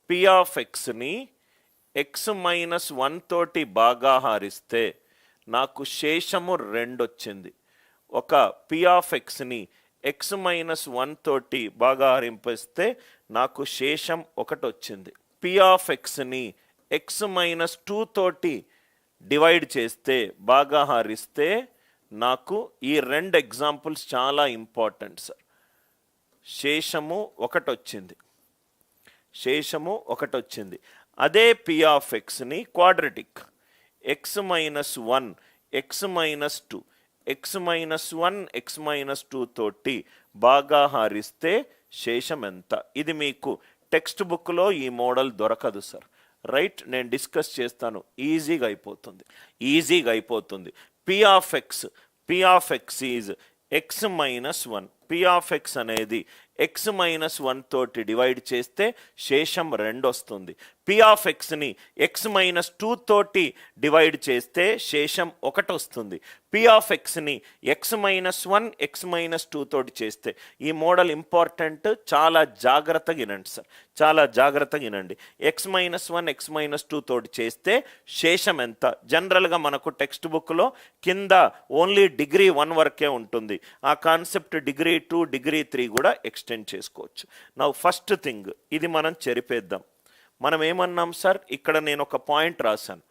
P of ఎక్స్ని X minus 1 తోటి భాగాహారిస్తే నాకు శేషము 2 వచ్చింది. ఒక పి ఆఫ్ ఎక్స్ని ఎక్స్ మైనస్ 1 తోటి భాగాహరింపిస్తే నాకు శేషం 1 వచ్చింది. పి ఆఫ్ ఎక్స్ని ఎక్స్ మైనస్ 2 తోటి డివైడ్ చేస్తే భాగాహారిస్తే నాకు ఈ 2 ఎగ్జాంపుల్స్ చాలా ఇంపార్టెంట్ సార్. శేషము 1 వచ్చింది, శేషము 1 వచ్చింది. అదే పి ఆఫ్ ఎక్స్ని quadratic X minus 1 X minus 2 X minus 1 X minus 2 తోటి భాగాహారిస్తే శేషం ఎంత? ఇది మీకు టెక్స్ట్ బుక్లో ఈ మోడల్ దొరకదు సార్. రైట్, నేను డిస్కస్ చేస్తాను, ఈజీగా అయిపోతుంది. P of X is X minus 1. P of X అనేది ఎక్స్ మైనస్ 1 తోటి డివైడ్ చేస్తే శేషం 2 వస్తుంది. పి ఆఫ్ ఎక్స్ని ఎక్స్ మైనస్ 2 తోటి డివైడ్ చేస్తే శేషం 1 వస్తుంది. పి ఆఫ్ ఎక్స్ని ఎక్స్ మైనస్ 1 ఎక్స్ మైనస్ 2 తోటి చేస్తే, ఈ మోడల్ ఇంపార్టెంట్, చాలా జాగ్రత్తగా వినండి సార్, చాలా జాగ్రత్తగా వినండి. ఎక్స్ మైనస్ 1 ఎక్స్ మైనస్ 2 తోటి చేస్తే శేషం ఎంత? జనరల్గా మనకు టెక్స్ట్ బుక్లో కింద ఓన్లీ డిగ్రీ 1 వరకే ఉంటుంది. ఆ కాన్సెప్ట్ డిగ్రీ 2 డిగ్రీ 3 కూడా ఎక్స్టెండ్ చేసుకోవచ్చు. నా ఫస్ట్ థింగ్ ఇది మనం చెరిపేద్దాం. మనం ఏమన్నాం సార్, ఇక్కడ నేను ఒక పాయింట్ రాశాను,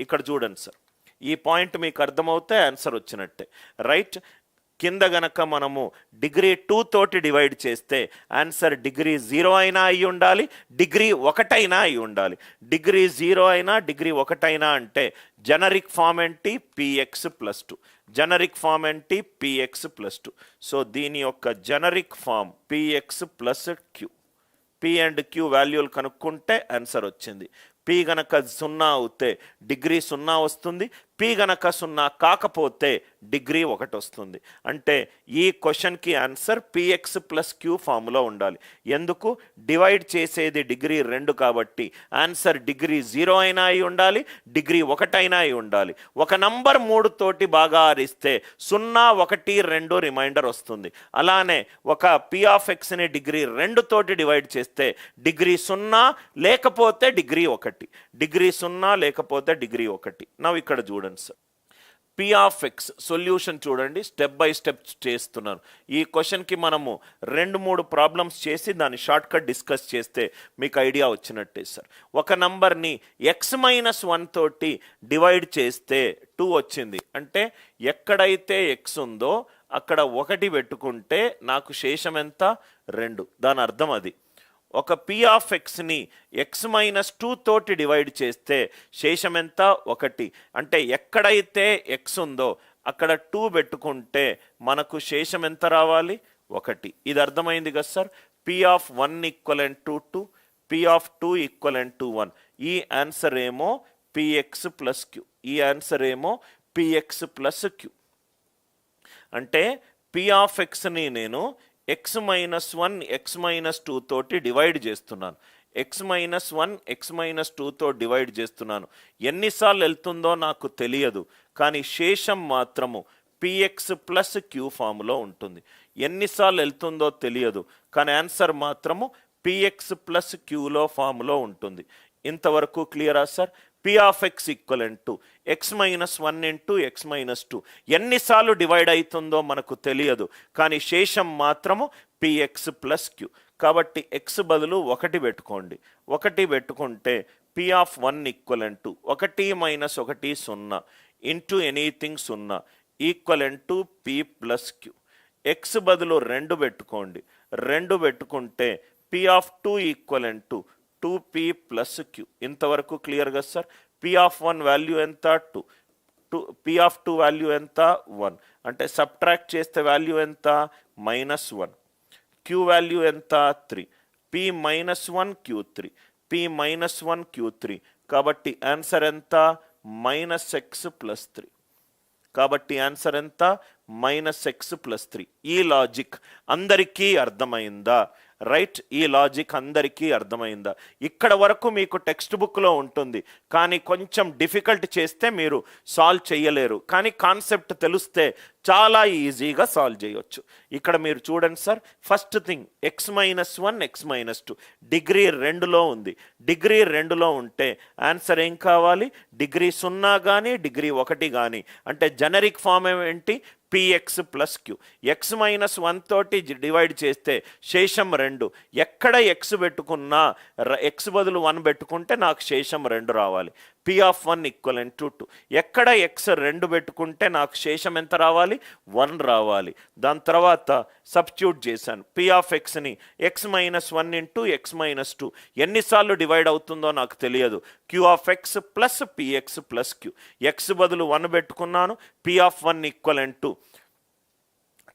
ఇక్కడ చూడండి సార్. ఈ పాయింట్ మీకు అర్థమవుతే ఆన్సర్ వచ్చినట్టే. రైట్, కింద గనక మనము డిగ్రీ 2 తోటి డివైడ్ చేస్తే ఆన్సర్ డిగ్రీ 0 అయినా అయి ఉండాలి, డిగ్రీ 1 అయినా అయి ఉండాలి. డిగ్రీ 0 అయినా డిగ్రీ 1 అయినా అంటే జనరిక్ ఫామ్ ఏంటి? PX plus 2. జనరిక్ ఫామ్ ఏంటి? PX plus 2. సో దీని యొక్క generic form PX plus Q. P and Q వాల్యూలు కనుక్కుంటే ఆన్సర్ వచ్చింది. పి గనక 0 అవుతే డిగ్రీ 0 వస్తుంది, పి గనక 0 కాకపోతే డిగ్రీ 1 వస్తుంది. అంటే ఈ క్వశ్చన్కి ఆన్సర్ పిఎక్స్ ప్లస్ క్యూ ఫామ్లో ఉండాలి. ఎందుకు? డివైడ్ చేసేది డిగ్రీ 2 కాబట్టి ఆన్సర్ డిగ్రీ 0 అయినా అయి ఉండాలి, డిగ్రీ 1 అయినా అయి ఉండాలి. ఒక నంబర్ 3 తోటి భాగాహారిస్తే 0 1 2 రిమైండర్ వస్తుంది. అలానే ఒక పి ఆఫ్ ఎక్స్ని డిగ్రీ 2 తోటి డివైడ్ చేస్తే డిగ్రీ 0 లేకపోతే డిగ్రీ 1, డిగ్రీ 0 లేకపోతే డిగ్రీ 1. నవ్వు ఇక్కడ చూడండి sir, P of X solution చూడండి, స్టెప్ బై స్టెప్ చేస్తున్నాను. ఈ క్వశ్చన్కి మనము 2-3 ప్రాబ్లమ్స్ చేసి దాన్ని షార్ట్ కట్ డిస్కస్ చేస్తే మీకు ఐడియా వచ్చినట్టే సార్. ఒక నంబర్ని ఎక్స్ మైనస్ 1 తోటి డివైడ్ చేస్తే 2 వచ్చింది. అంటే ఎక్కడైతే ఎక్స్ ఉందో అక్కడ 1 పెట్టుకుంటే నాకు శేషం ఎంత? 2. దాని అర్థం అది. ఒక పి ఆఫ్ ఎక్స్ని ఎక్స్ మైనస్ 2 తోటి డివైడ్ చేస్తే శేషం ఎంత? 1. అంటే ఎక్కడైతే ఎక్స్ ఉందో అక్కడ 2 పెట్టుకుంటే మనకు శేషం ఎంత రావాలి? 1. ఇది అర్థమైంది కదా sir. P of 1 equivalent to 2, P of 2 equivalent to 1. ఈ ఆన్సర్ ఏమో పిఎక్స్ ప్లస్ క్యూ, ఈ ఆన్సర్ ఏమో పిఎక్స్ ప్లస్ క్యూ. అంటే పి ఆఫ్ ఎక్స్ని నేను ఎక్స్ మైనస్ 1 ఎక్స్ మైనస్ 2 తోటి డివైడ్ చేస్తున్నాను. ఎక్స్ మైనస్ 1 ఎక్స్ మైనస్ 2తో డివైడ్ చేస్తున్నాను. ఎన్నిసార్లు వెళ్తుందో నాకు తెలియదు, కానీ శేషం మాత్రము పిఎక్స్ ప్లస్ క్యూ ఫామ్లో ఉంటుంది. ఎన్నిసార్లు వెళ్తుందో తెలియదు, కానీ ఆన్సర్ మాత్రము పిఎక్స్ ప్లస్ క్యూలో ఫామ్లో ఉంటుంది. ఇంతవరకు క్లియరా sir? P of X equivalent to X minus 1 into X minus 2. ఎన్నిసార్లు డివైడ్ అవుతుందో మనకు తెలియదు, కానీ శేషం మాత్రము పిఎక్స్ ప్లస్ క్యూ. కాబట్టి ఎక్స్ బదులు 1 పెట్టుకోండి. 1 పెట్టుకుంటే P of 1 equivalent to 1 minus 1 0 into anything 0 equivalent to P plus Q. X బదులు 2 పెట్టుకోండి. 2 పెట్టుకుంటే P of 2 equivalent to 2p plus Q. ఇంతవరకు క్లియర్ కదా సార్? పి ఆఫ్ 1 వాల్యూ ఎంత? 2. పి ఆఫ్ 2 వాల్యూ ఎంత? 1. అంటే సబ్ట్రాక్ట్ చేస్తే వాల్యూ ఎంత? -1. క్యూ వాల్యూ ఎంత? 3. P -1 q 3, p -1 q 3. కాబట్టి ఆన్సర్ ఎంత? -x plus 3. కాబట్టి ఆన్సర్ ఎంత? -x+3. ఈ లాజిక్ అందరికీ అర్థమైందా? రైట్, ఈ లాజిక్ అందరికీ అర్థమైందా? ఇక్కడ వరకు మీకు టెక్స్ట్ బుక్లో ఉంటుంది, కానీ కొంచెం డిఫికల్ట్ చేస్తే మీరు సాల్వ్ చేయలేరు, కానీ కాన్సెప్ట్ తెలిస్తే చాలా ఈజీగా సాల్వ్ చేయొచ్చు. ఇక్కడ మీరు చూడండి sir, first thing x-1 x-2 degree 2లో ఉంది. డిగ్రీ 2లో ఉంటే ఆన్సర్ ఏం కావాలి? డిగ్రీ 0 కానీ డిగ్రీ 1 కానీ, అంటే జనరిక్ ఫామ్ ఏంటి? px + q. x-1 తోటి డివైడ్ చేస్తే శేషం 2. ఎక్కడ x పెట్టుకున్నా x బదులు 1 పెట్టుకుంటే నాకు శేషం 2 రావాలి. p(1) = 2. ఎక్కడ x 2 పెట్టుకుంటే నాకు శేషం ఎంత రావాలి? 1 రావాలి. దాని తర్వాత సబ్స్టిట్యూట్ చేశాను. pని x-1 × x-2 ఎన్నిసార్లు డివైడ్ అవుతుందో నాకు తెలియదు. qx + px + q. x బదులు 1 పెట్టుకున్నాను. p(1) =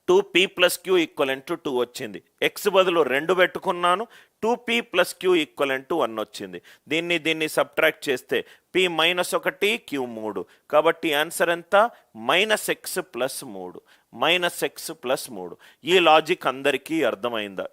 2p + q = 2 వచ్చింది. x బదులు 2 పెట్టుకున్నాను. 2p + q = 1 వచ్చింది. దీన్ని సబ్ట్రాక్ట్ చేస్తే p - 1 q 3. కాబట్టి ఆన్సర్ ఎంత? -x + 3. -x + 3. ఈ లాజిక్ అందరికీ అర్థమైందా?